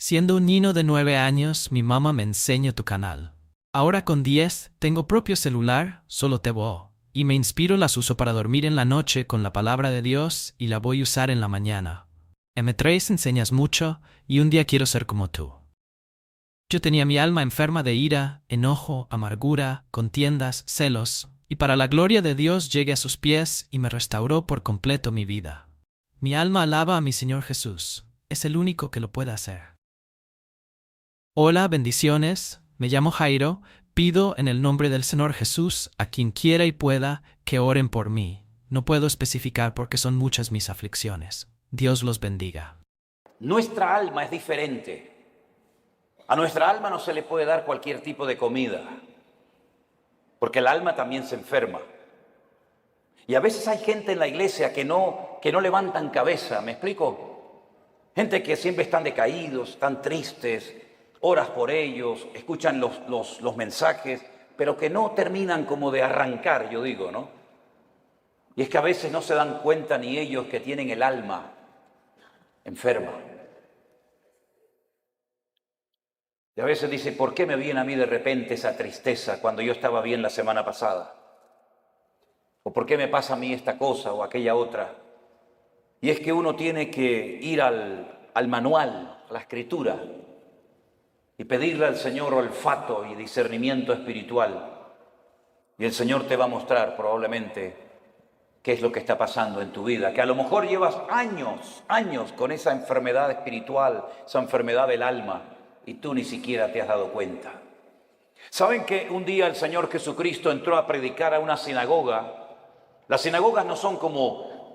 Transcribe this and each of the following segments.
Siendo un niño de 9 años, mi mamá me enseñó tu canal. Ahora con 10, tengo propio celular, solo te veo. Y me inspiro, las uso para dormir en la noche con la palabra de Dios y la voy a usar en la mañana. M3 enseñas mucho y un día quiero ser como tú. Yo tenía mi alma enferma de ira, enojo, amargura, contiendas, celos, y para la gloria de Dios llegué a sus pies y me restauró por completo mi vida. Mi alma alaba a mi Señor Jesús, es el único que lo puede hacer. Hola, bendiciones, me llamo Jairo, pido en el nombre del Señor Jesús a quien quiera y pueda que oren por mí. No puedo especificar porque son muchas mis aflicciones. Dios los bendiga. Nuestra alma es diferente. A nuestra alma no se le puede dar cualquier tipo de comida, porque el alma también se enferma. Y a veces hay gente en la iglesia que no levantan cabeza, ¿me explico? Gente que siempre están decaídos, están tristes, oras por ellos, escuchan los mensajes, pero que no terminan como de arrancar, yo digo, ¿no? Y es que a veces no se dan cuenta ni ellos que tienen el alma enferma. Y a veces dice, ¿por qué me viene a mí de repente esa tristeza cuando yo estaba bien la semana pasada? ¿O por qué me pasa a mí esta cosa o aquella otra? Y es que uno tiene que ir al manual, a la escritura, y pedirle al Señor olfato y discernimiento espiritual. Y el Señor te va a mostrar probablemente qué es lo que está pasando en tu vida, que a lo mejor llevas años con esa enfermedad espiritual, esa enfermedad del alma, y tú ni siquiera te has dado cuenta. ¿Saben que un día el Señor Jesucristo entró a predicar a una sinagoga? Las sinagogas no son como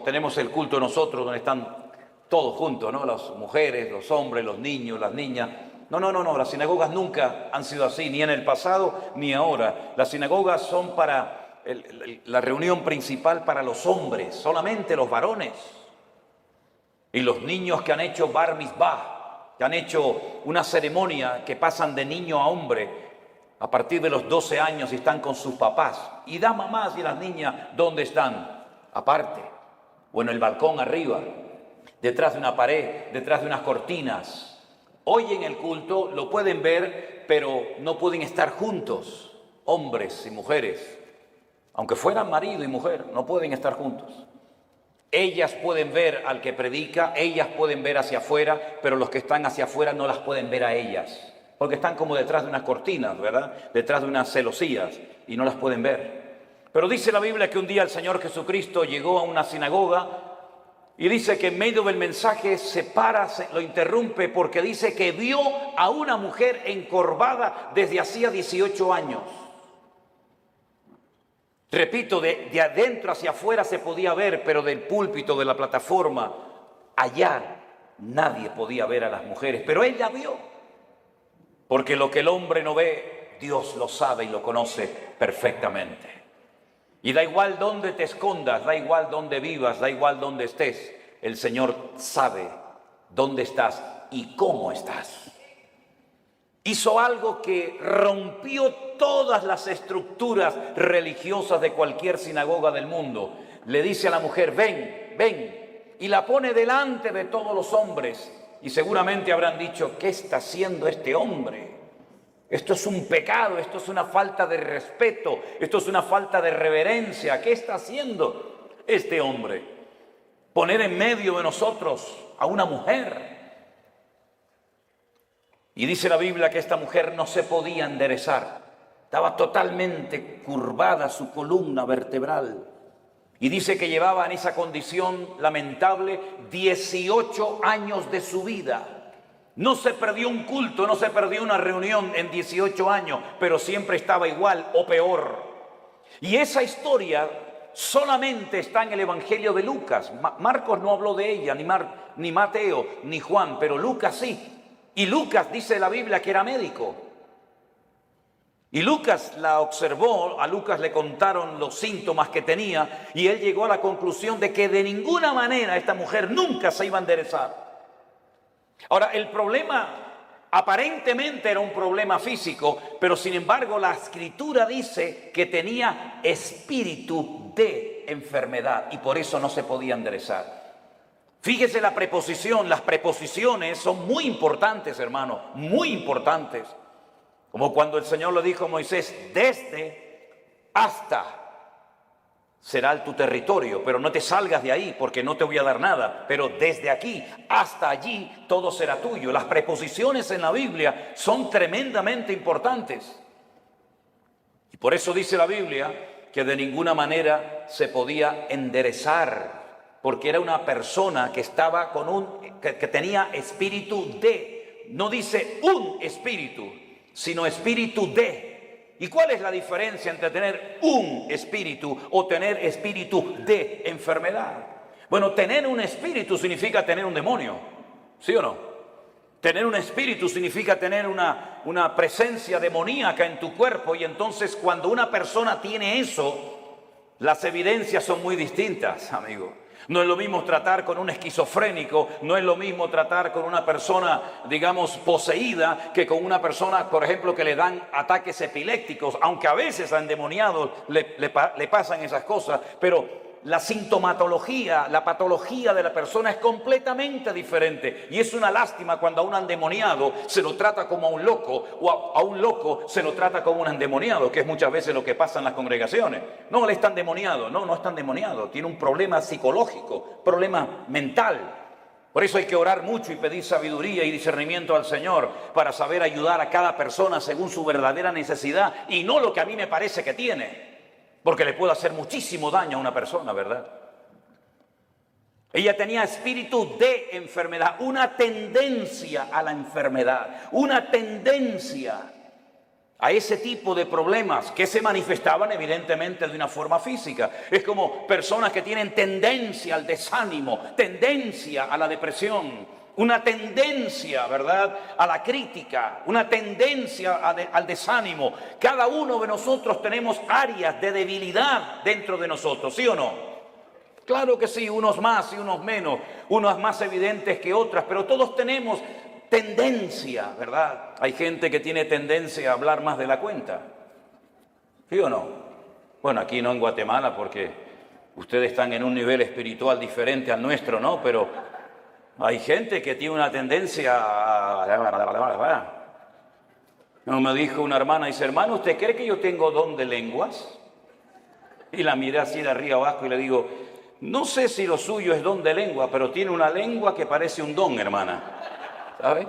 tenemos el culto nosotros, donde están todos juntos, ¿no? Las mujeres, los hombres, los niños, las niñas. No, las sinagogas nunca han sido así, ni en el pasado ni ahora. Las sinagogas son para la reunión principal para los hombres, solamente los varones. Y los niños que han hecho bar mitzvah, que han hecho una ceremonia que pasan de niño a hombre a partir de los 12 años y están con sus papás. Y las mamás y las niñas, ¿dónde están? Aparte, o en el balcón arriba, detrás de una pared, detrás de unas cortinas. Hoy en el culto lo pueden ver, pero no pueden estar juntos, hombres y mujeres. Aunque fueran marido y mujer, no pueden estar juntos. Ellas pueden ver al que predica, ellas pueden ver hacia afuera, pero los que están hacia afuera no las pueden ver a ellas, porque están como detrás de unas cortinas, ¿verdad? Detrás de unas celosías y no las pueden ver. Pero dice la Biblia que un día el Señor Jesucristo llegó a una sinagoga y dice que en medio del mensaje se para, lo interrumpe porque dice que vio a una mujer encorvada desde hacía 18 años. Repito, de adentro hacia afuera se podía ver, pero del púlpito, de la plataforma, allá nadie podía ver a las mujeres. Pero ella vio, porque lo que el hombre no ve, Dios lo sabe y lo conoce perfectamente. Y da igual dónde te escondas, da igual dónde vivas, da igual dónde estés, el Señor sabe dónde estás y cómo estás. Hizo algo que rompió todas las estructuras religiosas de cualquier sinagoga del mundo. Le dice a la mujer, ven, y la pone delante de todos los hombres. Y seguramente habrán dicho, ¿qué está haciendo este hombre? Esto es un pecado, esto es una falta de respeto, esto es una falta de reverencia. ¿Qué está haciendo este hombre? Poner en medio de nosotros a una mujer. Y dice la Biblia que esta mujer no se podía enderezar. Estaba totalmente curvada su columna vertebral. Y dice que llevaba en esa condición lamentable 18 años de su vida. No se perdió un culto, no se perdió una reunión en 18 años, pero siempre estaba igual o peor. Y esa historia solamente está en el Evangelio de Lucas. Marcos no habló de ella, ni Mateo, ni Juan, pero Lucas sí. Y Lucas dice la Biblia que era médico. Y Lucas la observó, a Lucas le contaron los síntomas que tenía y él llegó a la conclusión de que de ninguna manera esta mujer nunca se iba a enderezar. Ahora, el problema aparentemente era un problema físico, pero sin embargo la Escritura dice que tenía espíritu de enfermedad y por eso no se podía enderezar. Fíjese la preposición, las preposiciones son muy importantes, hermano, muy importantes. Como cuando el Señor le dijo a Moisés, desde hasta será tu territorio, pero no te salgas de ahí porque no te voy a dar nada, pero desde aquí hasta allí todo será tuyo. Las preposiciones en la Biblia son tremendamente importantes. Y por eso dice la Biblia que de ninguna manera se podía enderezar, porque era una persona que estaba que tenía espíritu de, no dice un espíritu, sino espíritu de. ¿Y cuál es la diferencia entre tener un espíritu o tener espíritu de enfermedad? Bueno, tener un espíritu significa tener un demonio, ¿sí o no? Tener un espíritu significa tener una presencia demoníaca en tu cuerpo, y entonces cuando una persona tiene eso, las evidencias son muy distintas, amigo. No es lo mismo tratar con un esquizofrénico, no es lo mismo tratar con una persona, digamos, poseída, que con una persona, por ejemplo, que le dan ataques epilépticos, aunque a veces a endemoniados le pasan esas cosas, pero la sintomatología, la patología de la persona es completamente diferente. Y es una lástima cuando a un endemoniado se lo trata como a un loco, o a un loco se lo trata como un endemoniado, que es muchas veces lo que pasa en las congregaciones. No, él está endemoniado. No está endemoniado. Tiene un problema psicológico, problema mental. Por eso hay que orar mucho y pedir sabiduría y discernimiento al Señor para saber ayudar a cada persona según su verdadera necesidad y no lo que a mí me parece que tiene. Porque le puede hacer muchísimo daño a una persona, ¿verdad? Ella tenía espíritu de enfermedad, una tendencia a la enfermedad, una tendencia a ese tipo de problemas que se manifestaban evidentemente de una forma física. Es como personas que tienen tendencia al desánimo, tendencia a la depresión, una tendencia, ¿verdad?, a la crítica, una tendencia al desánimo. Cada uno de nosotros tenemos áreas de debilidad dentro de nosotros, ¿sí o no? Claro que sí, unos más y unos menos, unos más evidentes que otras, pero todos tenemos tendencia, ¿verdad? Hay gente que tiene tendencia a hablar más de la cuenta, ¿sí o no? Bueno, aquí no en Guatemala porque ustedes están en un nivel espiritual diferente al nuestro, ¿no? Pero hay gente que tiene una tendencia a... No, me dijo una hermana, dice, hermano, ¿usted cree que yo tengo don de lenguas? Y la miré así de arriba abajo y le digo, no sé si lo suyo es don de lengua, pero tiene una lengua que parece un don, hermana. ¿Sabe?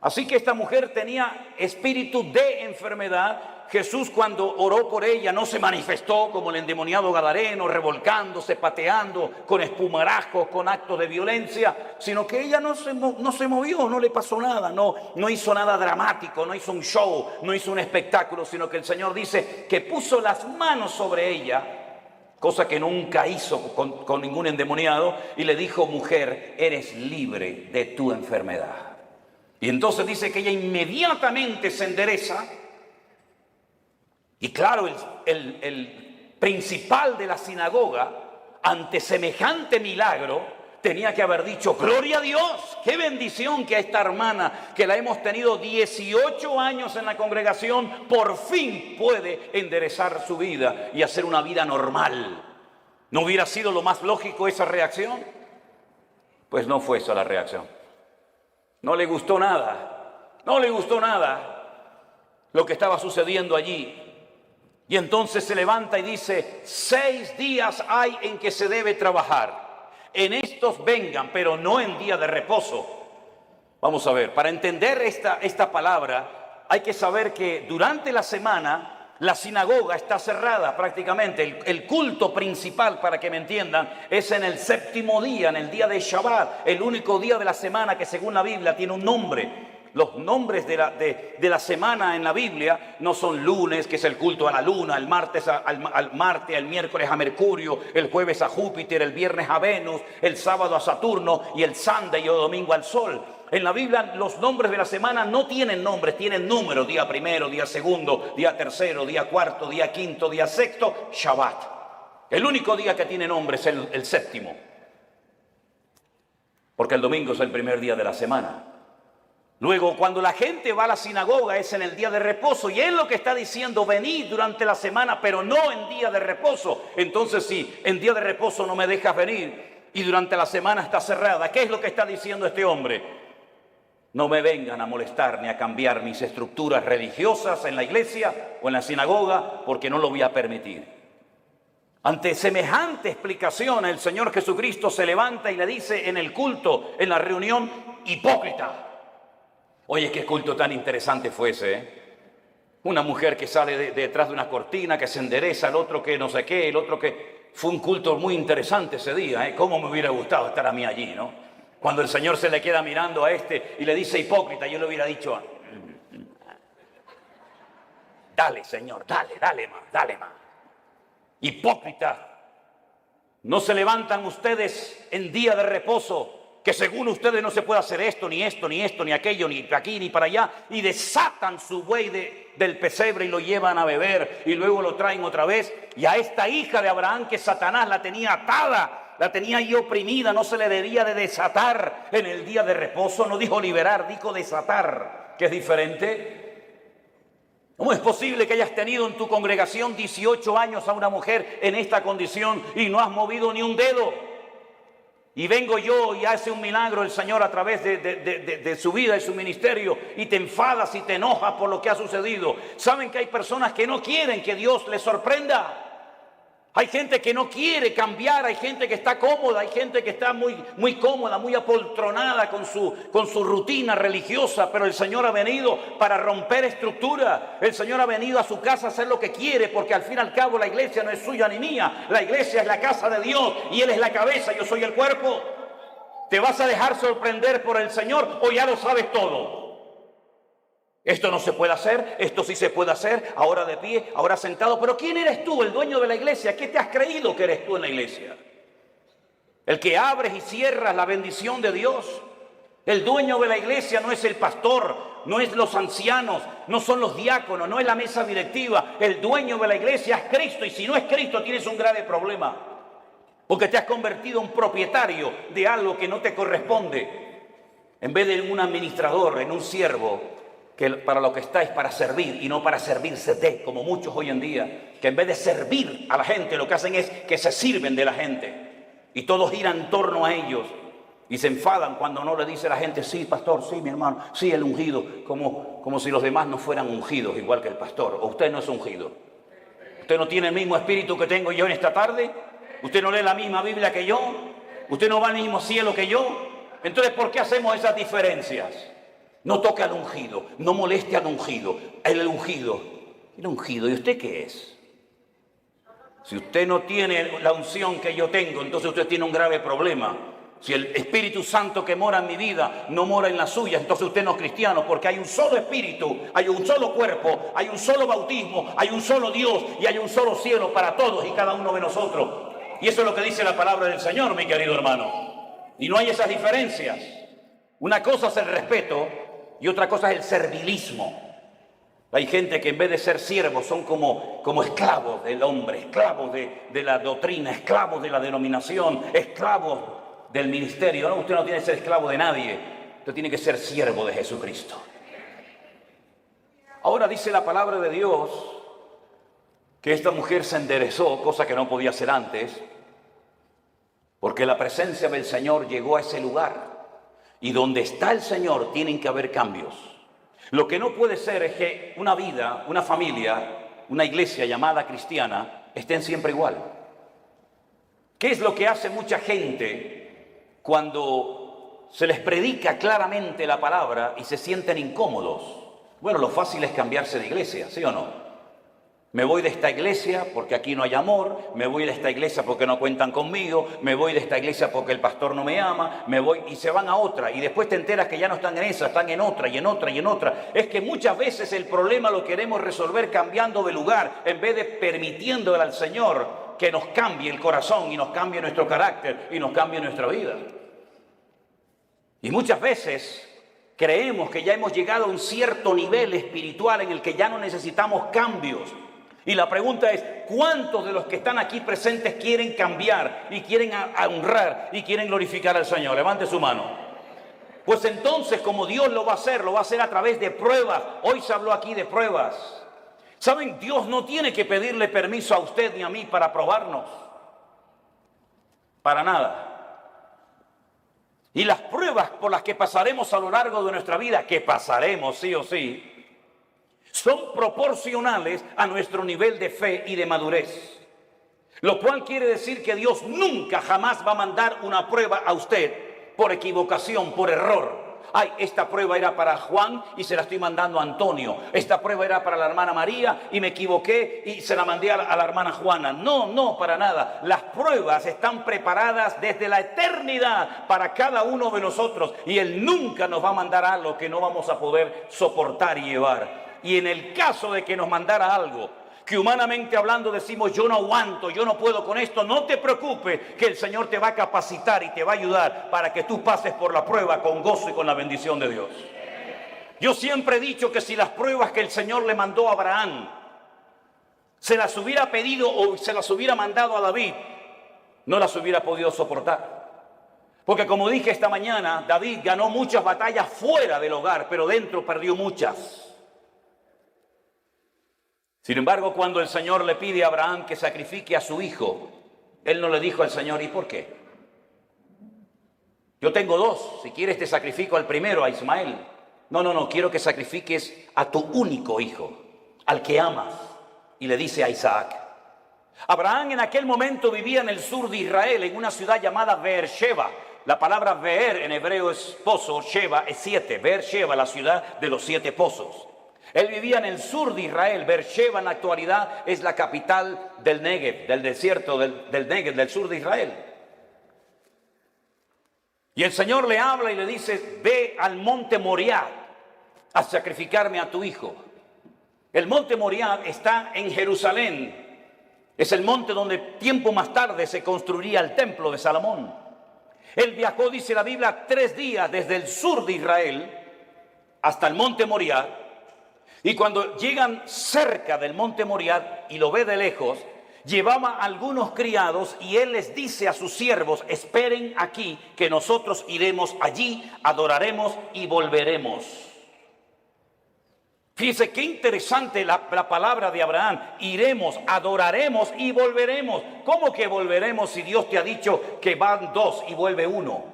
Así que esta mujer tenía espíritu de enfermedad. Jesús, cuando oró por ella, no se manifestó como el endemoniado gadareno, revolcándose, pateando, con espumarajos, con actos de violencia, sino que ella no se movió, no le pasó nada, no hizo nada dramático, no hizo un show, no hizo un espectáculo, sino que el Señor dice que puso las manos sobre ella, cosa que nunca hizo con ningún endemoniado, y le dijo, mujer, eres libre de tu enfermedad. Y entonces dice que ella inmediatamente se endereza. Y claro, el principal de la sinagoga, ante semejante milagro, tenía que haber dicho, gloria a Dios, qué bendición que a esta hermana, que la hemos tenido 18 años en la congregación, por fin puede enderezar su vida y hacer una vida normal. ¿No hubiera sido lo más lógico esa reacción? Pues no fue esa la reacción. No le gustó nada, lo que estaba sucediendo allí. Y entonces se levanta y dice, 6 días hay en que se debe trabajar. En estos vengan, pero no en día de reposo. Vamos a ver, para entender esta palabra, hay que saber que durante la semana la sinagoga está cerrada prácticamente. El culto principal, para que me entiendan, es en el 7º día, en el día de Shabbat, el único día de la semana que según la Biblia tiene un nombre. Los nombres de la semana en la Biblia no son lunes, que es el culto a la luna, el martes al Marte, el miércoles a Mercurio, el jueves a Júpiter, el viernes a Venus, el sábado a Saturno y el Sunday o domingo al Sol. En la Biblia los nombres de la semana no tienen nombres, tienen números: día primero, día segundo, día tercero, día cuarto, día quinto, día sexto, Shabbat. El único día que tiene nombre es el 7º, porque el domingo es el primer día de la semana. Luego, cuando la gente va a la sinagoga es en el día de reposo, y él lo que está diciendo, venid durante la semana, pero no en día de reposo. Entonces, si en día de reposo no me dejas venir, y durante la semana está cerrada. ¿Qué es lo que está diciendo este hombre? No me vengan a molestar ni a cambiar mis estructuras religiosas en la iglesia o en la sinagoga, porque no lo voy a permitir. Ante semejante explicación, el Señor Jesucristo se levanta y le dice en el culto, en la reunión: hipócrita. Oye, qué culto tan interesante fue ese, ¿eh? Una mujer que sale detrás de una cortina, que se endereza, el otro que no sé qué, el otro que... Fue un culto muy interesante ese día, ¿eh? Cómo me hubiera gustado estar a mí allí, ¿no? Cuando el Señor se le queda mirando a este y le dice hipócrita, yo le hubiera dicho: dale, Señor, dale más. Hipócrita. ¿No se levantan ustedes en día de reposo, que según ustedes no se puede hacer esto, ni aquello, ni aquí, ni para allá, y desatan su buey del pesebre y lo llevan a beber y luego lo traen otra vez? Y a esta hija de Abraham, que Satanás la tenía atada, la tenía ahí oprimida, no se le debía de desatar en el día de reposo. No dijo liberar, dijo desatar, que es diferente. ¿Cómo es posible que hayas tenido en tu congregación 18 años a una mujer en esta condición y no has movido ni un dedo? Y vengo yo y hace un milagro el Señor a través de su vida y su ministerio, y te enfadas y te enojas por lo que ha sucedido. ¿Saben que hay personas que no quieren que Dios les sorprenda? Hay gente que no quiere cambiar, hay gente que está cómoda, hay gente que está muy cómoda, muy apoltronada con su rutina religiosa, pero el Señor ha venido para romper estructura. El Señor ha venido a su casa a hacer lo que quiere, porque al fin y al cabo la iglesia no es suya ni mía. La iglesia es la casa de Dios y Él es la cabeza, yo soy el cuerpo. ¿Te vas a dejar sorprender por el Señor o ya lo sabes todo? Esto no se puede hacer, esto sí se puede hacer, ahora de pie, ahora sentado. Pero ¿quién eres tú, el dueño de la iglesia? ¿Qué te has creído que eres tú en la iglesia? El que abres y cierras la bendición de Dios. El dueño de la iglesia no es el pastor, no es los ancianos, no son los diáconos, no es la mesa directiva. El dueño de la iglesia es Cristo, y si no es Cristo tienes un grave problema, porque te has convertido en propietario de algo que no te corresponde. En vez de un administrador, en un siervo, que para lo que está es para servir y no para servirse de, como muchos hoy en día, que en vez de servir a la gente lo que hacen es que se sirven de la gente y todo gira en torno a ellos, y se enfadan cuando no le dice a la gente: sí, pastor, sí, mi hermano, sí, el ungido, como si los demás no fueran ungidos igual que el pastor. ¿O usted no es ungido? ¿Usted no tiene el mismo espíritu que tengo yo en esta tarde? ¿Usted no lee la misma Biblia que yo? ¿Usted no va al mismo cielo que yo? Entonces, ¿por qué hacemos esas diferencias? No toque al ungido, no moleste al ungido. El ungido, ¿y usted qué es? Si usted no tiene la unción que yo tengo, entonces usted tiene un grave problema. Si el Espíritu Santo que mora en mi vida no mora en la suya, entonces usted no es cristiano, porque hay un solo Espíritu, hay un solo cuerpo, hay un solo bautismo, hay un solo Dios y hay un solo cielo para todos y cada uno de nosotros. Y eso es lo que dice la palabra del Señor, mi querido hermano. Y no hay esas diferencias. Una cosa es el respeto y otra cosa es el servilismo. Hay gente que en vez de ser siervos son como esclavos del hombre, esclavos de la doctrina, esclavos de la denominación, esclavos del ministerio. No, usted no tiene que ser esclavo de nadie, usted tiene que ser siervo de Jesucristo. Ahora dice la palabra de Dios que esta mujer se enderezó, cosa que no podía hacer antes, porque la presencia del Señor llegó a ese lugar. Y donde está el Señor tienen que haber cambios. Lo que no puede ser es que una vida, una familia, una iglesia llamada cristiana estén siempre igual. ¿Qué es lo que hace mucha gente cuando se les predica claramente la palabra y se sienten incómodos? Bueno, lo fácil es cambiarse de iglesia, ¿sí o no? Me voy de esta iglesia porque aquí no hay amor, me voy de esta iglesia porque no cuentan conmigo, me voy de esta iglesia porque el pastor no me ama, me voy y se van a otra, y después te enteras que ya no están en esa, están en otra y en otra y en otra. Es que muchas veces el problema lo queremos resolver cambiando de lugar, en vez de permitiéndole al Señor que nos cambie el corazón y nos cambie nuestro carácter y nos cambie nuestra vida. Y muchas veces creemos que ya hemos llegado a un cierto nivel espiritual en el que ya no necesitamos cambios. Y la pregunta es, ¿cuántos de los que están aquí presentes quieren cambiar y quieren honrar y quieren glorificar al Señor? Levante su mano. Pues entonces, como Dios lo va a hacer a través de pruebas. Hoy se habló aquí de pruebas. ¿Saben? Dios no tiene que pedirle permiso a usted ni a mí para probarnos. Para nada. Y las pruebas por las que pasaremos a lo largo de nuestra vida, que pasaremos sí o sí, son proporcionales a nuestro nivel de fe y de madurez. Lo cual quiere decir que Dios nunca jamás va a mandar una prueba a usted por equivocación, por error. Ay, esta prueba era para Juan y se la estoy mandando a Antonio. Esta prueba era para la hermana María y me equivoqué y se la mandé a la hermana Juana. No, no, para nada. Las pruebas están preparadas desde la eternidad para cada uno de nosotros. Y Él nunca nos va a mandar algo que no vamos a poder soportar y llevar. Y en el caso de que nos mandara algo que humanamente hablando decimos yo no aguanto, yo no puedo con esto, no te preocupes, que el Señor te va a capacitar y te va a ayudar para que tú pases por la prueba con gozo y con la bendición de Dios. Yo siempre he dicho que si las pruebas que el Señor le mandó a Abraham se las hubiera pedido o se las hubiera mandado a David, no las hubiera podido soportar. Porque como dije esta mañana, David ganó muchas batallas fuera del hogar, pero dentro perdió muchas. Sin embargo, cuando el Señor le pide a Abraham que sacrifique a su hijo, él no le dijo al Señor, ¿y por qué? Yo tengo dos, si quieres te sacrifico al primero, a Ismael. No, quiero que sacrifiques a tu único hijo, al que amas. Y le dice a Isaac. Abraham en aquel momento vivía en el sur de Israel, en una ciudad llamada Beersheba. La palabra Beer en hebreo es pozo, Sheba es 7. Beersheba, la ciudad de los 7 pozos. Él vivía en el sur de Israel. Beersheba en la actualidad es la capital del Negev, del desierto del Negev, del sur de Israel. Y el Señor le habla y le dice, ve al monte Moriah a sacrificarme a tu hijo. El monte Moriah está en Jerusalén. Es el monte donde tiempo más tarde se construiría el templo de Salomón. Él viajó, dice la Biblia, 3 días desde el sur de Israel hasta el monte Moriah. Y cuando llegan cerca del monte Moriah y lo ve de lejos, llevaba a algunos criados y él les dice a sus siervos, esperen aquí que nosotros iremos allí, adoraremos y volveremos. Fíjense qué interesante la palabra de Abraham, iremos, adoraremos y volveremos. ¿Cómo que volveremos si Dios te ha dicho que van 2 y vuelve 1?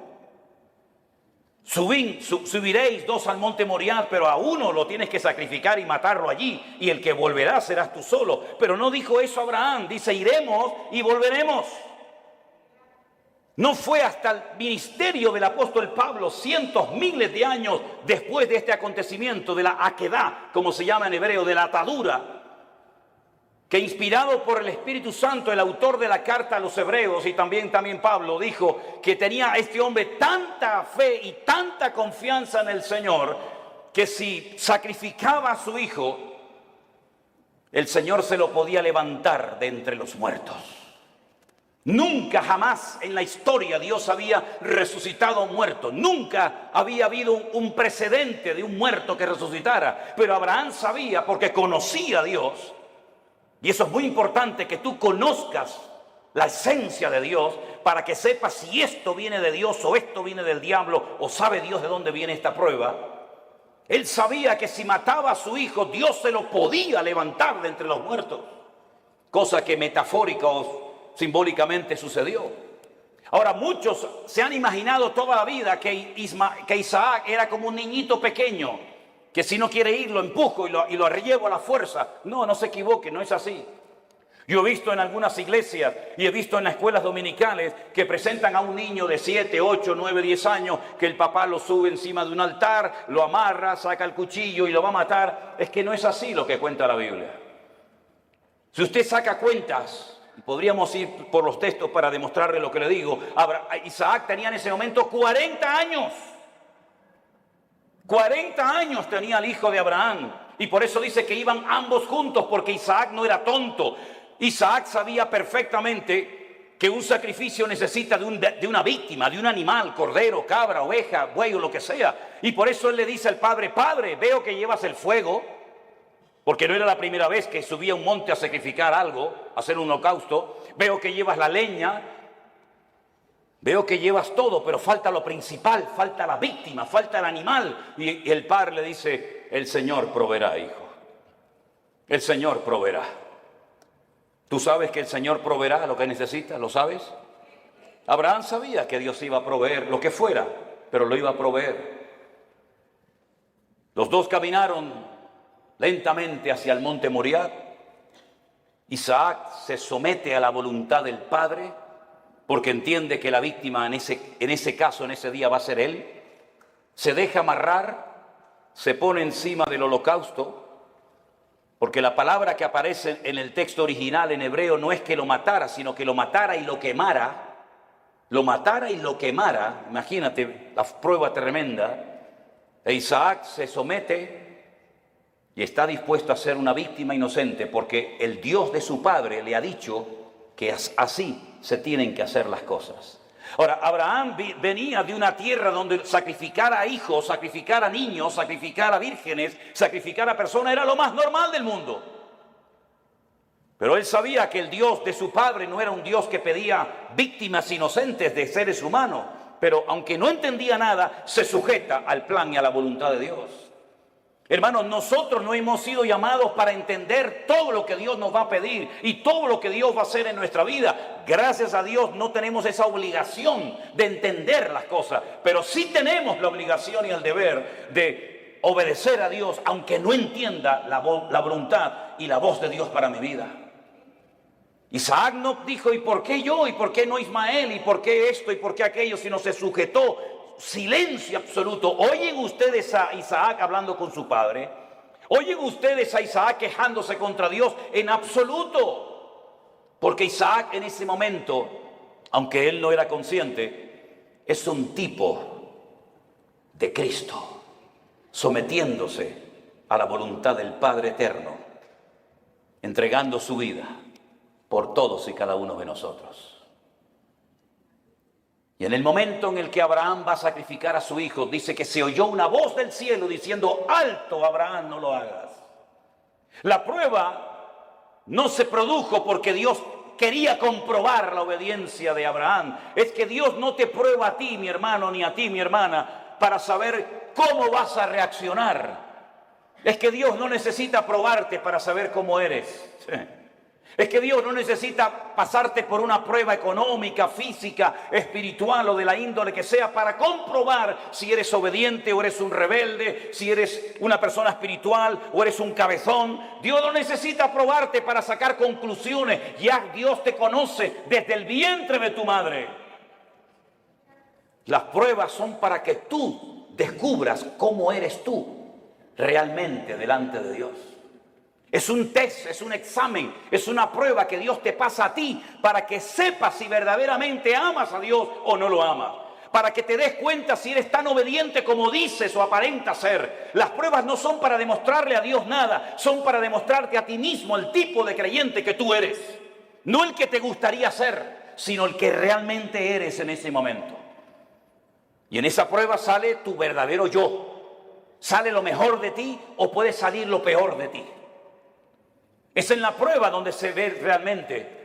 Subiréis 2 al monte Moriah, pero a uno lo tienes que sacrificar y matarlo allí, y el que volverá serás tú solo. Pero no dijo eso Abraham, dice iremos y volveremos. No fue hasta el ministerio del apóstol Pablo, cientos, miles de años después de este acontecimiento, de la aquedá, como se llama en hebreo, de la atadura, que inspirado por el Espíritu Santo, el autor de la carta a los hebreos y también Pablo dijo que tenía este hombre tanta fe y tanta confianza en el Señor que si sacrificaba a su hijo, el Señor se lo podía levantar de entre los muertos. Nunca jamás en la historia Dios había resucitado a un muerto. Nunca había habido un precedente de un muerto que resucitara. Pero Abraham sabía, porque conocía a Dios. Y eso es muy importante, que tú conozcas la esencia de Dios para que sepas si esto viene de Dios o esto viene del diablo o sabe Dios de dónde viene esta prueba. Él sabía que si mataba a su hijo, Dios se lo podía levantar de entre los muertos. Cosa que metafórica o simbólicamente sucedió. Ahora, muchos se han imaginado toda la vida que Isaac era como un niñito pequeño, que si no quiere ir lo empujo y lo llevo a la fuerza. No se equivoque, no es así. Yo he visto en algunas iglesias y he visto en las escuelas dominicales que presentan a un niño de 7, 8, 9, 10 años, que el papá lo sube encima de un altar, lo amarra, saca el cuchillo y lo va a matar. Es que no es así lo que cuenta la Biblia. Si usted saca cuentas, podríamos ir por los textos para demostrarle lo que le digo. Isaac tenía en ese momento 40 años. 40 años tenía el hijo de Abraham. Y por eso dice que iban ambos juntos, porque Isaac no era tonto. Isaac sabía perfectamente que un sacrificio necesita de una víctima, de un animal, cordero, cabra, oveja, buey o lo que sea. Y por eso él le dice al padre, padre, veo que llevas el fuego, porque no era la primera vez que subía a un monte a sacrificar algo, a hacer un holocausto. Veo que llevas la leña, veo que llevas todo, pero falta lo principal, falta la víctima, falta el animal. Y el padre le dice, el Señor proveerá, hijo. El Señor proveerá. ¿Tú sabes que el Señor proveerá lo que necesitas? ¿Lo sabes? Abraham sabía que Dios iba a proveer lo que fuera. pero lo iba a proveer. Los dos caminaron lentamente hacia el monte Moriah. Isaac se somete a la voluntad del Padre porque entiende que la víctima en ese caso, en ese día, va a ser él. Se deja amarrar, se pone encima del holocausto, porque la palabra que aparece en el texto original en hebreo no es que lo matara, sino que lo matara y lo quemara. Lo matara y lo quemara. Imagínate la prueba tremenda. E Isaac se somete y está dispuesto a ser una víctima inocente porque el Dios de su padre le ha dicho que así se tienen que hacer las cosas. Ahora, Abraham venía de una tierra donde sacrificar a hijos, sacrificar a niños, sacrificar a vírgenes, sacrificar a personas era lo más normal del mundo. Pero él sabía que el Dios de su padre no era un Dios que pedía víctimas inocentes de seres humanos. Pero aunque no entendía nada, se sujeta al plan y a la voluntad de Dios. Hermanos, nosotros no hemos sido llamados para entender todo lo que Dios nos va a pedir y todo lo que Dios va a hacer en nuestra vida. Gracias a Dios no tenemos esa obligación de entender las cosas, pero sí tenemos la obligación y el deber de obedecer a Dios, aunque no entienda la voluntad y la voz de Dios para mi vida. Isaac no dijo, ¿y por qué yo? ¿Y por qué no Ismael? ¿Y por qué esto? ¿Y por qué aquello? Sino se sujetó. Silencio absoluto. Oyen ustedes a Isaac hablando con su padre. Oyen ustedes a Isaac quejándose contra Dios. En absoluto. Porque Isaac en ese momento, aunque él no era consciente, es un tipo de Cristo, sometiéndose a la voluntad del Padre eterno, entregando su vida por todos y cada uno de nosotros. Y en el momento en el que Abraham va a sacrificar a su hijo, dice que se oyó una voz del cielo diciendo, alto Abraham, no lo hagas. La prueba no se produjo porque Dios quería comprobar la obediencia de Abraham. Es que Dios no te prueba a ti, mi hermano, ni a ti, mi hermana, para saber cómo vas a reaccionar. Es que Dios no necesita probarte para saber cómo eres. Es que Dios no necesita pasarte por una prueba económica, física, espiritual o de la índole que sea para comprobar si eres obediente o eres un rebelde, si eres una persona espiritual o eres un cabezón. Dios no necesita probarte para sacar conclusiones. Ya Dios te conoce desde el vientre de tu madre. Las pruebas son para que tú descubras cómo eres tú realmente delante de Dios. Es un test, es un examen, es una prueba que Dios te pasa a ti para que sepas si verdaderamente amas a Dios o no lo amas. Para que te des cuenta si eres tan obediente como dices o aparentas ser. Las pruebas no son para demostrarle a Dios nada, son para demostrarte a ti mismo el tipo de creyente que tú eres. No el que te gustaría ser, sino el que realmente eres en ese momento. Y en esa prueba sale tu verdadero yo. Sale lo mejor de ti o puede salir lo peor de ti. Es en la prueba donde se ve realmente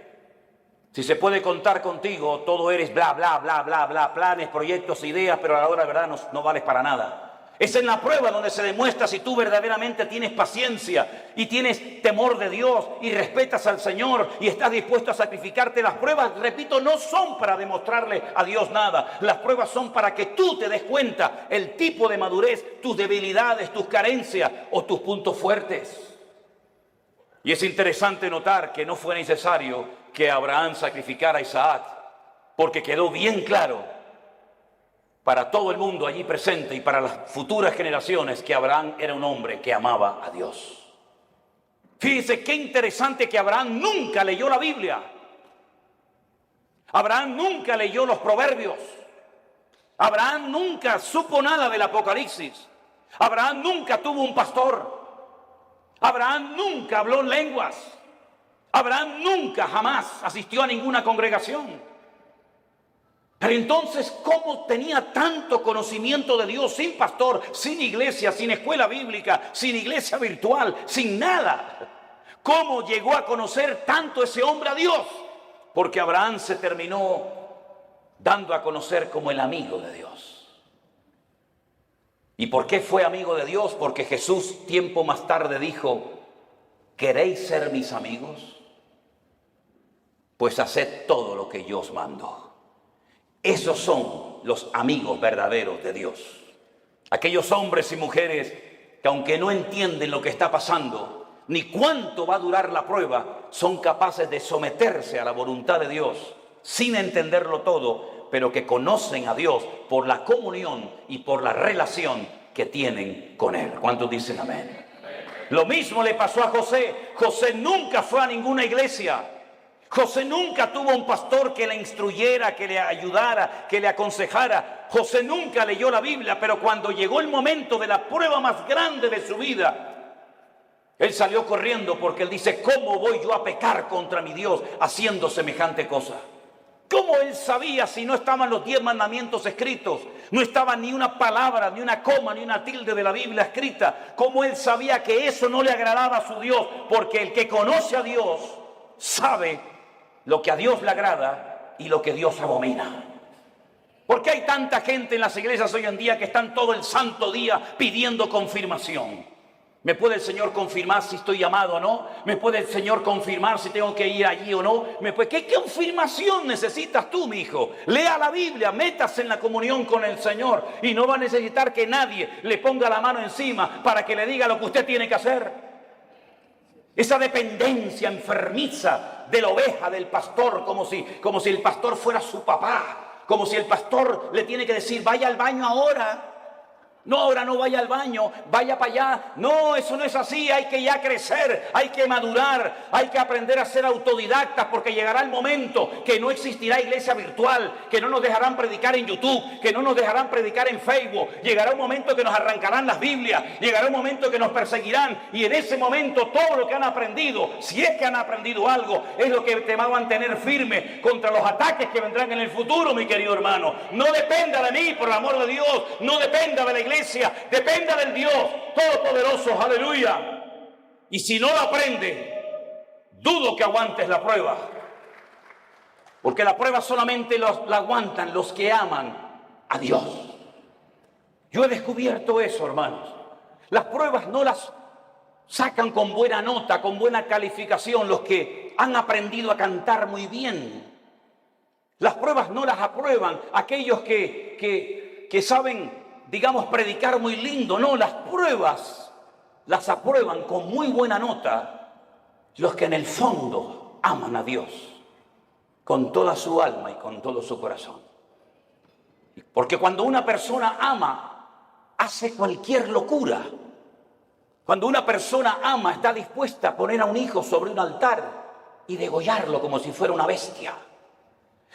si se puede contar contigo. Todo eres bla, bla, bla, bla, bla, planes, proyectos, ideas, pero a la hora de verdad no vales para nada. Es en la prueba donde se demuestra si tú verdaderamente tienes paciencia y tienes temor de Dios y respetas al Señor y estás dispuesto a sacrificarte. Las pruebas, repito, no son para demostrarle a Dios nada. Las pruebas son para que tú te des cuenta el tipo de madurez, tus debilidades, tus carencias o tus puntos fuertes. Y es interesante notar que no fue necesario que Abraham sacrificara a Isaac, porque quedó bien claro para todo el mundo allí presente y para las futuras generaciones que Abraham era un hombre que amaba a Dios. Fíjese qué interesante que Abraham nunca leyó la Biblia. Abraham nunca leyó los Proverbios. Abraham nunca supo nada del Apocalipsis. Abraham nunca tuvo un pastor. Abraham nunca habló en lenguas. Abraham nunca, jamás asistió a ninguna congregación. Pero entonces, ¿cómo tenía tanto conocimiento de Dios sin pastor, sin iglesia, sin escuela bíblica, sin iglesia virtual, sin nada? ¿Cómo llegó a conocer tanto ese hombre a Dios? Porque Abraham se terminó dando a conocer como el amigo de Dios. ¿Y por qué fue amigo de Dios? Porque Jesús tiempo más tarde dijo, ¿queréis ser mis amigos? Pues haced todo lo que yo os mando. Esos son los amigos verdaderos de Dios. Aquellos hombres y mujeres que, aunque no entienden lo que está pasando, ni cuánto va a durar la prueba, son capaces de someterse a la voluntad de Dios sin entenderlo todo, pero que conocen a Dios por la comunión y por la relación que tienen con Él. ¿Cuántos dicen amén? Lo mismo le pasó a José. José nunca fue a ninguna iglesia. José nunca tuvo un pastor que le instruyera, que le ayudara, que le aconsejara. José nunca leyó la Biblia, pero cuando llegó el momento de la prueba más grande de su vida, él salió corriendo porque él dice: ¿cómo voy yo a pecar contra mi Dios haciendo semejante cosa? ¿Cómo él sabía si no estaban los 10 mandamientos escritos? No estaba ni una palabra, ni una coma, ni una tilde de la Biblia escrita. ¿Cómo él sabía que eso no le agradaba a su Dios? Porque el que conoce a Dios sabe lo que a Dios le agrada y lo que Dios abomina. ¿Por qué hay tanta gente en las iglesias hoy en día que están todo el santo día pidiendo confirmación? ¿Me puede el Señor confirmar si estoy llamado o no? ¿Me puede el Señor confirmar si tengo que ir allí o no? ¿Qué confirmación necesitas tú, mi hijo? Lea la Biblia, métase en la comunión con el Señor y no va a necesitar que nadie le ponga la mano encima para que le diga lo que usted tiene que hacer. Esa dependencia enfermiza de la oveja, del pastor, como si el pastor fuera su papá, como si el pastor le tiene que decir: vaya al baño ahora. No, ahora no vaya al baño, vaya para allá. No, eso no es así. Hay que ya crecer, hay que madurar, hay que aprender a ser autodidactas, porque llegará el momento que no existirá iglesia virtual, que no nos dejarán predicar en YouTube, que no nos dejarán predicar en Facebook. Llegará un momento que nos arrancarán las Biblias, llegará un momento que nos perseguirán, y en ese momento todo lo que han aprendido, si es que han aprendido algo, es lo que te va a mantener firme contra los ataques que vendrán en el futuro, mi querido hermano. No dependa de mí, por el amor de Dios, no dependa de la iglesia. Dependa del Dios Todopoderoso, aleluya. Y si no lo aprende, dudo que aguantes la prueba, porque la prueba solamente la aguantan los que aman a Dios. Yo he descubierto eso, hermanos. Las pruebas no las sacan con buena nota, con buena calificación los que han aprendido a cantar muy bien. Las pruebas no las aprueban aquellos que saben, digamos, predicar muy lindo. No, las pruebas las aprueban con muy buena nota los que en el fondo aman a Dios con toda su alma y con todo su corazón. Porque cuando una persona ama, hace cualquier locura. Cuando una persona ama, está dispuesta a poner a un hijo sobre un altar y degollarlo como si fuera una bestia.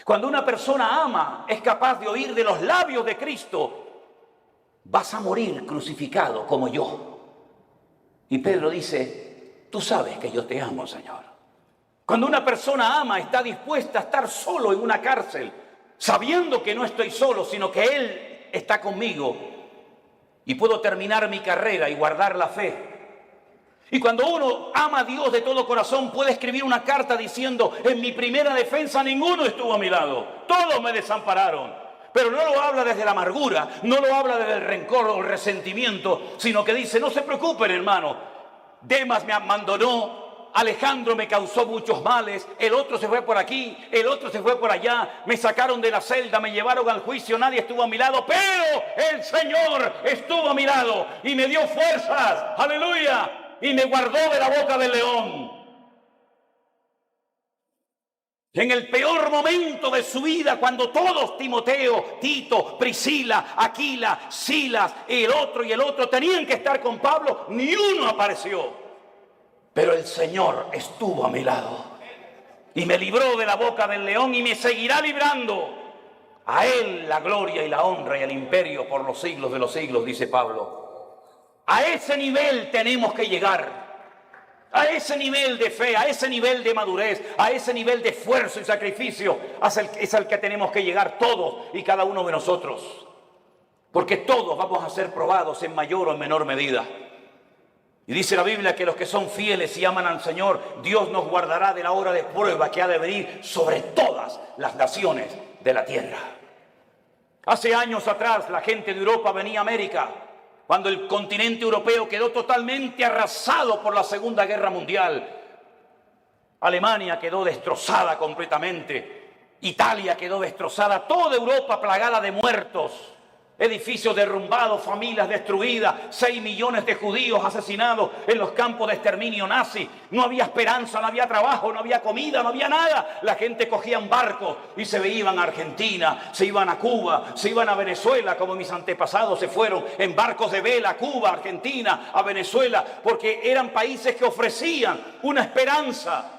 Cuando una persona ama, es capaz de oír de los labios de Cristo: vas a morir crucificado como yo. Y Pedro dice: tú sabes que yo te amo, Señor. Cuando una persona ama, está dispuesta a estar solo en una cárcel, sabiendo que no estoy solo, sino que Él está conmigo, y puedo terminar mi carrera y guardar la fe. Y cuando uno ama a Dios de todo corazón, puede escribir una carta diciendo: en mi primera defensa ninguno estuvo a mi lado, todos me desampararon. Pero no lo habla desde la amargura, no lo habla desde el rencor o el resentimiento, sino que dice: no se preocupen, hermano, Demas me abandonó, Alejandro me causó muchos males, el otro se fue por aquí, el otro se fue por allá, me sacaron de la celda, me llevaron al juicio, nadie estuvo a mi lado, pero el Señor estuvo a mi lado y me dio fuerzas, aleluya, y me guardó de la boca del león. En el peor momento de su vida, cuando todos, Timoteo, Tito, Priscila, Aquila, Silas, el otro tenían que estar con Pablo, ni uno apareció. Pero el Señor estuvo a mi lado y me libró de la boca del león y me seguirá librando. A Él la gloria y la honra y el imperio por los siglos de los siglos, dice Pablo. A ese nivel tenemos que llegar. A ese nivel de fe, a ese nivel de madurez, a ese nivel de esfuerzo y sacrificio es al que tenemos que llegar todos y cada uno de nosotros. Porque todos vamos a ser probados en mayor o en menor medida. Y dice la Biblia que los que son fieles y aman al Señor, Dios nos guardará de la hora de prueba que ha de venir sobre todas las naciones de la tierra. Hace años atrás la gente de Europa venía a América, cuando el continente europeo quedó totalmente arrasado por la Segunda Guerra Mundial. Alemania quedó destrozada completamente. Italia quedó destrozada, toda Europa plagada de muertos, edificios derrumbados, familias destruidas, 6 millones de judíos asesinados en los campos de exterminio nazi. No había esperanza, no había trabajo, no había comida, no había nada. La gente cogía barcos y se iban a Argentina, se iban a Cuba, se iban a Venezuela, como mis antepasados se fueron en barcos de vela a Cuba, Argentina, a Venezuela, porque eran países que ofrecían una esperanza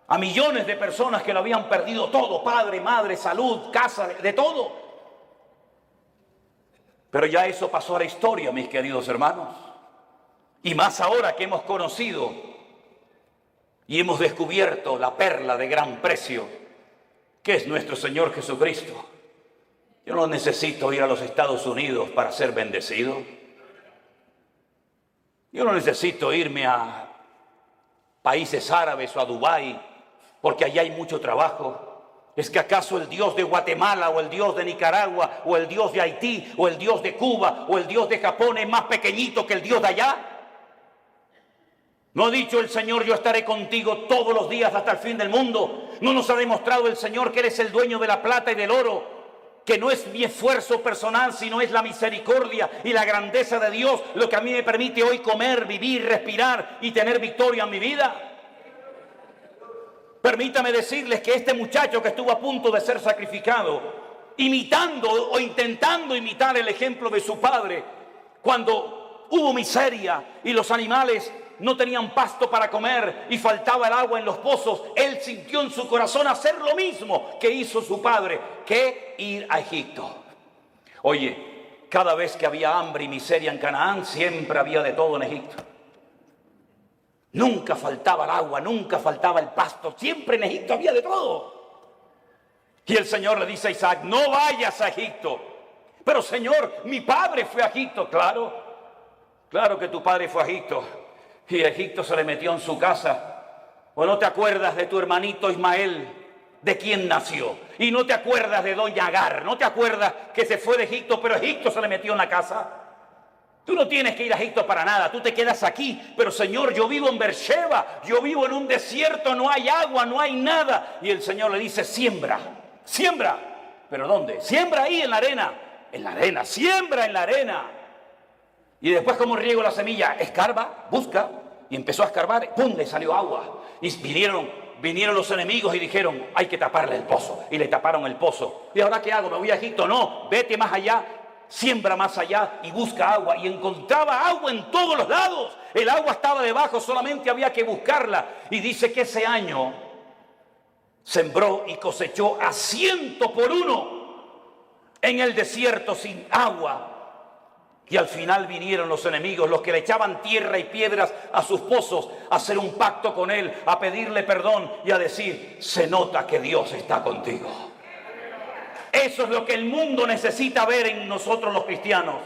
a millones de personas que lo habían perdido todo: padre, madre, salud, casa, de todo. Pero ya eso pasó a la historia, mis queridos hermanos. Y más ahora que hemos conocido y hemos descubierto la perla de gran precio, que es nuestro Señor Jesucristo. Yo no necesito ir a los Estados Unidos para ser bendecido. Yo no necesito irme a países árabes o a Dubái, porque allá hay mucho trabajo. ¿Es que acaso el Dios de Guatemala o el Dios de Nicaragua o el Dios de Haití o el Dios de Cuba o el Dios de Japón es más pequeñito que el Dios de allá? ¿No ha dicho el Señor: yo estaré contigo todos los días hasta el fin del mundo? ¿No nos ha demostrado el Señor que eres el dueño de la plata y del oro? Que no es mi esfuerzo personal, sino es la misericordia y la grandeza de Dios lo que a mí me permite hoy comer, vivir, respirar y tener victoria en mi vida. Permítame decirles que este muchacho que estuvo a punto de ser sacrificado, imitando o intentando imitar el ejemplo de su padre, cuando hubo miseria y los animales no tenían pasto para comer y faltaba el agua en los pozos, él sintió en su corazón hacer lo mismo que hizo su padre, que ir a Egipto. Oye, cada vez que había hambre y miseria en Canaán, siempre había de todo en Egipto. Nunca faltaba el agua, nunca faltaba el pasto, siempre en Egipto había de todo. Y el Señor le dice a Isaac: no vayas a Egipto. Pero Señor, mi padre fue a Egipto. Claro que tu padre fue a Egipto. Y Egipto se le metió en su casa. ¿O no te acuerdas de tu hermanito Ismael, de quién nació? Y no te acuerdas de doña Agar, no te acuerdas que se fue de Egipto, pero Egipto se le metió en la casa. Tú no tienes que ir a Egipto para nada, tú te quedas aquí. Pero Señor, yo vivo en Beersheba, yo vivo en un desierto, no hay agua, no hay nada. Y el Señor le dice: siembra. ¿Pero dónde? Siembra ahí en la arena, siembra en la arena. Y después, ¿cómo riego la semilla? Escarba, busca. Y empezó a escarbar, ¡pum!, le salió agua. Y vinieron los enemigos y dijeron: hay que taparle el pozo. Y le taparon el pozo. ¿Y ahora qué hago? ¿Me voy a Egipto? No, vete más allá. Siembra más allá y busca agua. Y encontraba agua en todos los lados. El agua estaba debajo, solamente había que buscarla. Y dice que ese año sembró y cosechó a 100 por 1 en el desierto sin agua. Y al final vinieron los enemigos, los que le echaban tierra y piedras a sus pozos, a hacer un pacto con él, a pedirle perdón y a decir: se nota que Dios está contigo. Eso es lo que el mundo necesita ver en nosotros los cristianos.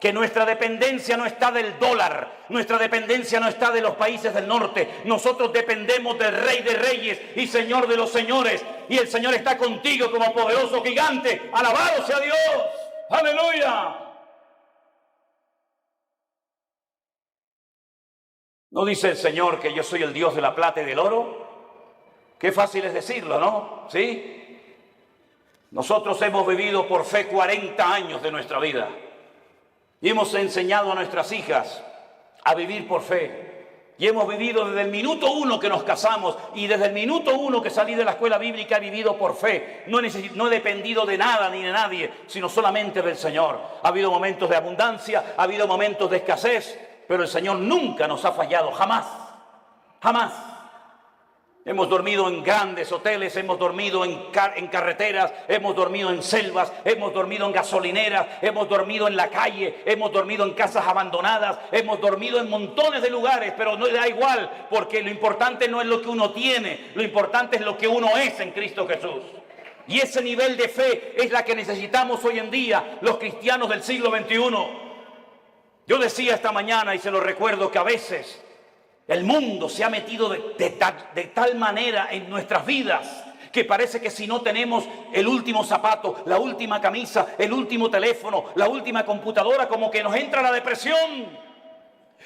Que nuestra dependencia no está del dólar, nuestra dependencia no está de los países del norte. Nosotros dependemos del Rey de Reyes y Señor de los señores. Y el Señor está contigo como poderoso gigante. ¡Alabado sea Dios! ¡Aleluya! ¿No dice el Señor que yo soy el Dios de la plata y del oro? Qué fácil es decirlo, ¿no? ¿Sí? Nosotros hemos vivido por fe 40 años de nuestra vida y hemos enseñado a nuestras hijas a vivir por fe. Y hemos vivido desde el minuto 1 que nos casamos y desde el minuto 1 que salí de la escuela bíblica he vivido por fe. No he dependido de nada ni de nadie, sino solamente del Señor. Ha habido momentos de abundancia, ha habido momentos de escasez, pero el Señor nunca nos ha fallado, jamás, jamás. Hemos dormido en grandes hoteles, hemos dormido en carreteras, hemos dormido en selvas, hemos dormido en gasolineras, hemos dormido en la calle, hemos dormido en casas abandonadas, hemos dormido en montones de lugares, pero no da igual, porque lo importante no es lo que uno tiene, lo importante es lo que uno es en Cristo Jesús. Y ese nivel de fe es la que necesitamos hoy en día los cristianos del siglo XXI. Yo decía esta mañana y se lo recuerdo que a veces el mundo se ha metido de tal manera en nuestras vidas que parece que si no tenemos el último zapato, la última camisa, el último teléfono, la última computadora, como que nos entra la depresión.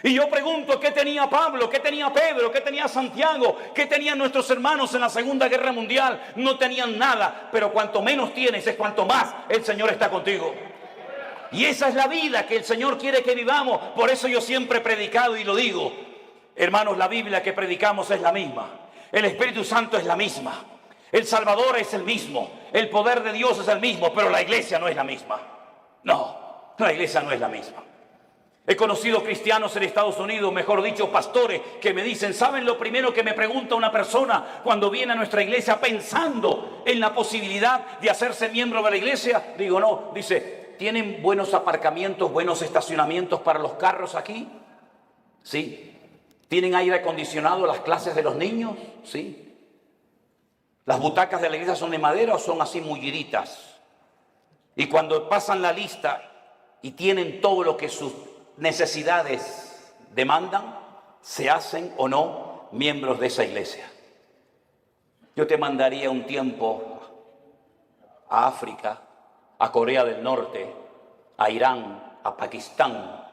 Y yo pregunto, ¿qué tenía Pablo? ¿Qué tenía Pedro? ¿Qué tenía Santiago? ¿Qué tenían nuestros hermanos en la Segunda Guerra Mundial? No tenían nada, pero cuanto menos tienes es cuanto más el Señor está contigo. Y esa es la vida que el Señor quiere que vivamos. Por eso yo siempre he predicado y lo digo. Hermanos, la Biblia que predicamos es la misma. El Espíritu Santo es la misma. El Salvador es el mismo. El poder de Dios es el mismo, pero la iglesia no es la misma. No, la iglesia no es la misma. He conocido cristianos en Estados Unidos, mejor dicho, pastores, que me dicen, ¿saben lo primero que me pregunta una persona cuando viene a nuestra iglesia pensando en la posibilidad de hacerse miembro de la iglesia? Digo, no, dice, ¿tienen buenos aparcamientos, buenos estacionamientos para los carros aquí? Sí. ¿Tienen aire acondicionado las clases de los niños? Sí. ¿Las butacas de la iglesia son de madera o son así mulliditas? Y cuando pasan la lista y tienen todo lo que sus necesidades demandan, se hacen o no miembros de esa iglesia. Yo te mandaría un tiempo a África, a Corea del Norte, a Irán, a Pakistán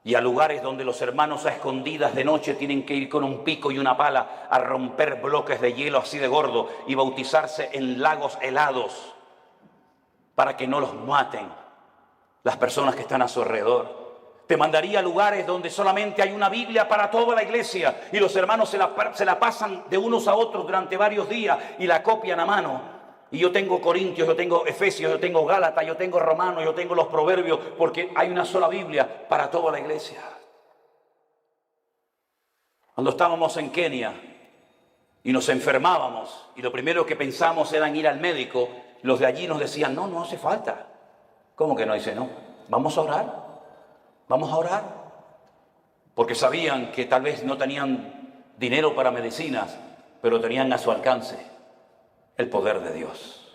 y a lugares donde los hermanos a escondidas de noche tienen que ir con un pico y una pala a romper bloques de hielo así de gordo y bautizarse en lagos helados para que no los maten las personas que están a su alrededor. Te mandaría a lugares donde solamente hay una Biblia para toda la iglesia y los hermanos se la pasan de unos a otros durante varios días y la copian a mano. Y yo tengo Corintios, yo tengo Efesios, yo tengo Gálatas, yo tengo Romanos, yo tengo los Proverbios, porque hay una sola Biblia para toda la iglesia. Cuando estábamos en Kenia y nos enfermábamos y lo primero que pensamos era en ir al médico, los de allí nos decían, no hace falta. ¿Cómo que no? Dice, no, vamos a orar. Vamos a orar, porque sabían que tal vez no tenían dinero para medicinas, pero tenían a su alcance el poder de Dios.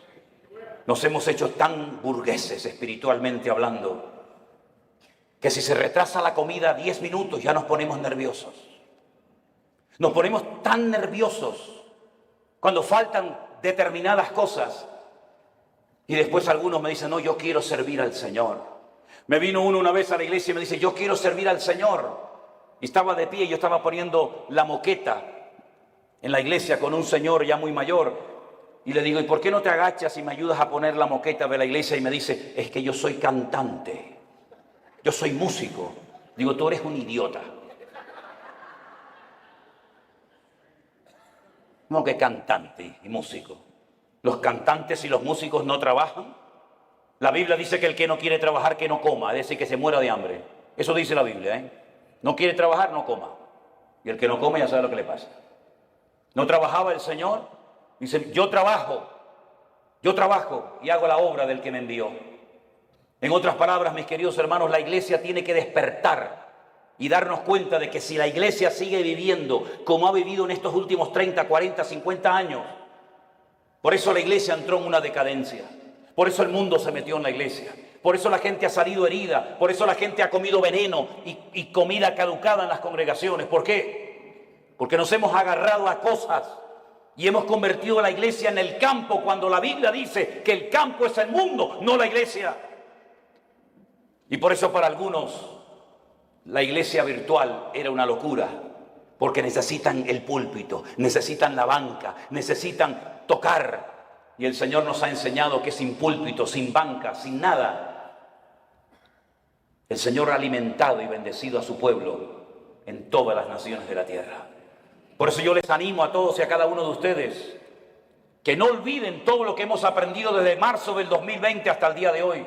Nos hemos hecho tan burgueses espiritualmente hablando, que si se retrasa la comida 10 minutos ya nos ponemos nerviosos. Nos ponemos tan nerviosos cuando faltan determinadas cosas y después algunos me dicen, no, yo quiero servir al Señor. Me vino uno una vez a la iglesia y me dice, yo quiero servir al Señor. Y estaba de pie y yo estaba poniendo la moqueta en la iglesia con un señor ya muy mayor. Y le digo, ¿y por qué no te agachas y me ayudas a poner la moqueta de la iglesia? Y me dice, es que yo soy cantante. Yo soy músico. Digo, tú eres un idiota. No, que cantante y músico. Los cantantes y los músicos no trabajan. La Biblia dice que el que no quiere trabajar, que no coma, es decir, que se muera de hambre. Eso dice la Biblia, ¿eh? No quiere trabajar, no coma. Y el que no come ya sabe lo que le pasa. ¿No trabajaba el Señor? Dice, yo trabajo y hago la obra del que me envió. En otras palabras, mis queridos hermanos, la iglesia tiene que despertar y darnos cuenta de que si la iglesia sigue viviendo como ha vivido en estos últimos 30, 40, 50 años, por eso la iglesia entró en una decadencia. Por eso el mundo se metió en la iglesia. Por eso la gente ha salido herida. Por eso la gente ha comido veneno y comida caducada en las congregaciones. ¿Por qué? Porque nos hemos agarrado a cosas y hemos convertido a la iglesia en el campo cuando la Biblia dice que el campo es el mundo, no la iglesia. Y por eso para algunos la iglesia virtual era una locura. Porque necesitan el púlpito, necesitan la banca, necesitan tocar. Y el Señor nos ha enseñado que sin púlpito, sin banca, sin nada, el Señor ha alimentado y bendecido a su pueblo en todas las naciones de la tierra. Por eso yo les animo a todos y a cada uno de ustedes que no olviden todo lo que hemos aprendido desde marzo del 2020 hasta el día de hoy.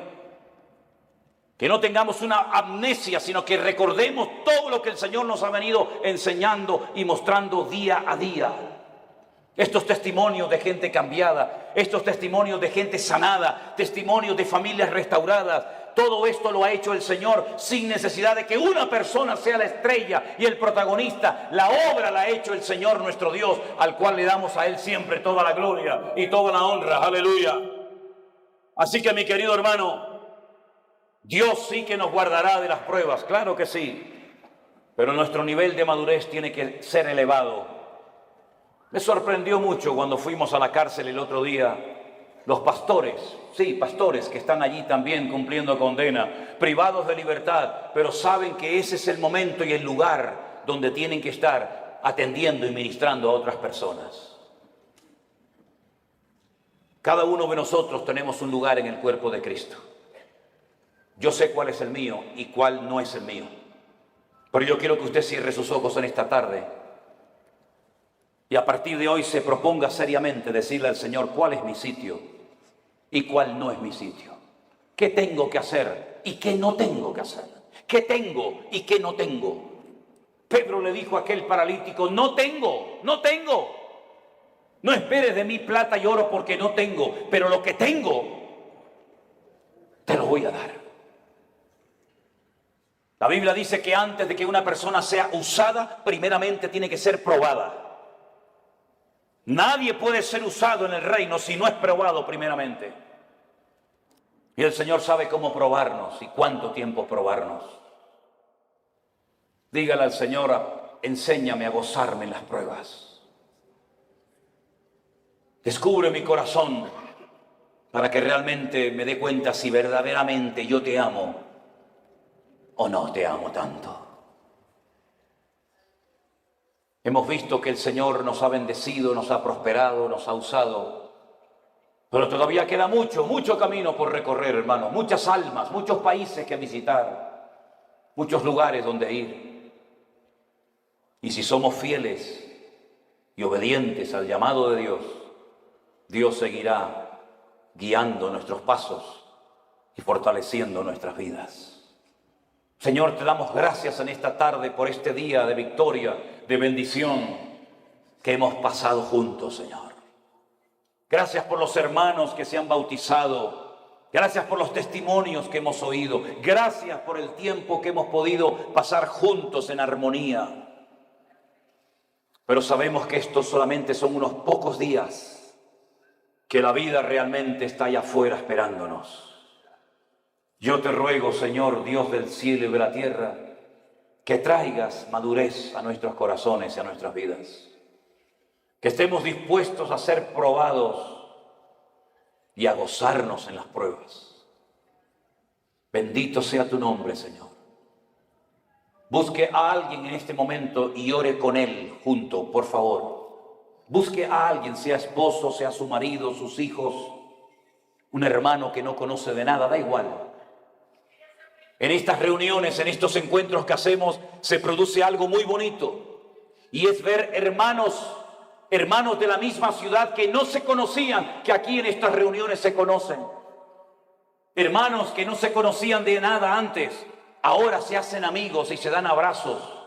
Que no tengamos una amnesia, sino que recordemos todo lo que el Señor nos ha venido enseñando y mostrando día a día. Estos testimonios de gente cambiada, estos testimonios de gente sanada, testimonios de familias restauradas, todo esto lo ha hecho el Señor sin necesidad de que una persona sea la estrella y el protagonista. La obra la ha hecho el Señor nuestro Dios, al cual le damos a Él siempre toda la gloria y toda la honra. Aleluya. Así que mi querido hermano, Dios sí que nos guardará de las pruebas, claro que sí, pero nuestro nivel de madurez tiene que ser elevado. Me sorprendió mucho cuando fuimos a la cárcel el otro día Los pastores, sí, pastores que están allí también cumpliendo condena, privados de libertad, pero saben que ese es el momento y el lugar donde tienen que estar atendiendo y ministrando a otras personas. Cada uno de nosotros tenemos un lugar en el cuerpo de Cristo. Yo sé cuál es el mío y cuál no es el mío. Pero yo quiero que usted cierre sus ojos en esta tarde y a partir de hoy se proponga seriamente decirle al Señor cuál es mi sitio y cuál no es mi sitio. ¿Qué tengo que hacer y qué no tengo que hacer? ¿Qué tengo y qué no tengo? Pedro le dijo a aquel paralítico, no tengo. No esperes de mí plata y oro porque no tengo, pero lo que tengo te lo voy a dar. La Biblia dice que antes de que una persona sea usada, primeramente tiene que ser probada. Nadie puede ser usado en el reino si no es probado primeramente. Y el Señor sabe cómo probarnos y cuánto tiempo probarnos. Dígale al Señor, enséñame a gozarme en las pruebas. Descubre mi corazón para que realmente me dé cuenta si verdaderamente yo te amo o no te amo tanto. Hemos visto que el Señor nos ha bendecido, nos ha prosperado, nos ha usado. Pero todavía queda mucho camino por recorrer, hermanos. Muchas almas, muchos países que visitar, muchos lugares donde ir. Y si somos fieles y obedientes al llamado de Dios, Dios seguirá guiando nuestros pasos y fortaleciendo nuestras vidas. Señor, te damos gracias en esta tarde por este día de victoria, de bendición que hemos pasado juntos, Señor. Gracias por los hermanos que se han bautizado. Gracias por los testimonios que hemos oído. Gracias por el tiempo que hemos podido pasar juntos en armonía. Pero sabemos que estos solamente son unos pocos días, que la vida realmente está allá afuera esperándonos. Yo te ruego, Señor, Dios del cielo y de la tierra, que traigas madurez a nuestros corazones y a nuestras vidas. Que estemos dispuestos a ser probados y a gozarnos en las pruebas. Bendito sea tu nombre, Señor. Busque a alguien en este momento y ore con él junto, por favor. Busque a alguien, sea esposo, sea su marido, sus hijos, un hermano que no conoce de nada, da igual. En estas reuniones, en estos encuentros que hacemos, se produce algo muy bonito. Y es ver hermanos de la misma ciudad que no se conocían, que aquí en estas reuniones se conocen. Hermanos que no se conocían de nada antes, ahora se hacen amigos y se dan abrazos.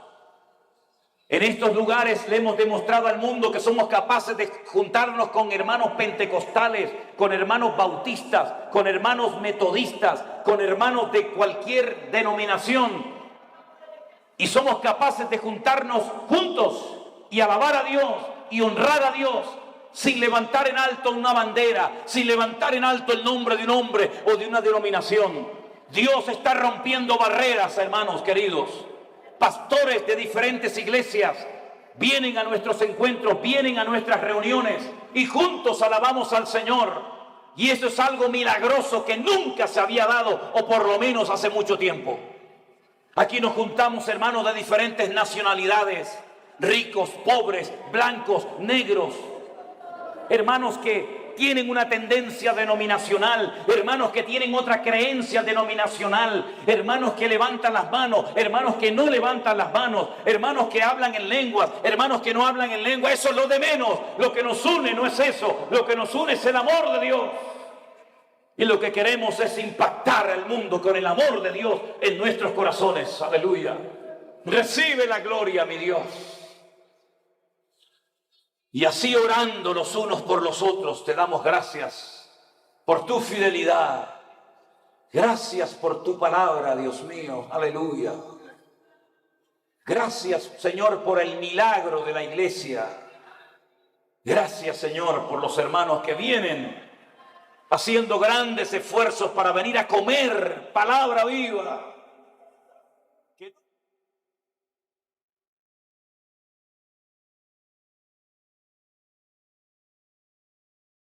En estos lugares le hemos demostrado al mundo que somos capaces de juntarnos con hermanos pentecostales, con hermanos bautistas, con hermanos metodistas, con hermanos de cualquier denominación. Y somos capaces de juntarnos juntos y alabar a Dios y honrar a Dios sin levantar en alto una bandera, sin levantar en alto el nombre de un hombre o de una denominación. Dios está rompiendo barreras, hermanos queridos. Pastores de diferentes iglesias vienen a nuestros encuentros, vienen a nuestras reuniones y juntos alabamos al Señor. Y eso es algo milagroso que nunca se había dado, o por lo menos hace mucho tiempo. Aquí nos juntamos hermanos de diferentes nacionalidades, ricos, pobres, blancos, negros, hermanos que tienen una tendencia denominacional, hermanos que tienen otra creencia denominacional, hermanos que levantan las manos, hermanos que no levantan las manos, hermanos que hablan en lenguas, hermanos que no hablan en lengua. Eso es lo de menos. Lo que nos une no es eso, lo que nos une es el amor de Dios. Y lo que queremos es impactar al mundo con el amor de Dios en nuestros corazones. Aleluya. Recibe la gloria, mi Dios. Y así orando los unos por los otros, te damos gracias por tu fidelidad. Gracias por tu palabra, Dios mío. Aleluya. Gracias, Señor, por el milagro de la iglesia. Gracias, Señor, por los hermanos que vienen haciendo grandes esfuerzos para venir a comer palabra viva.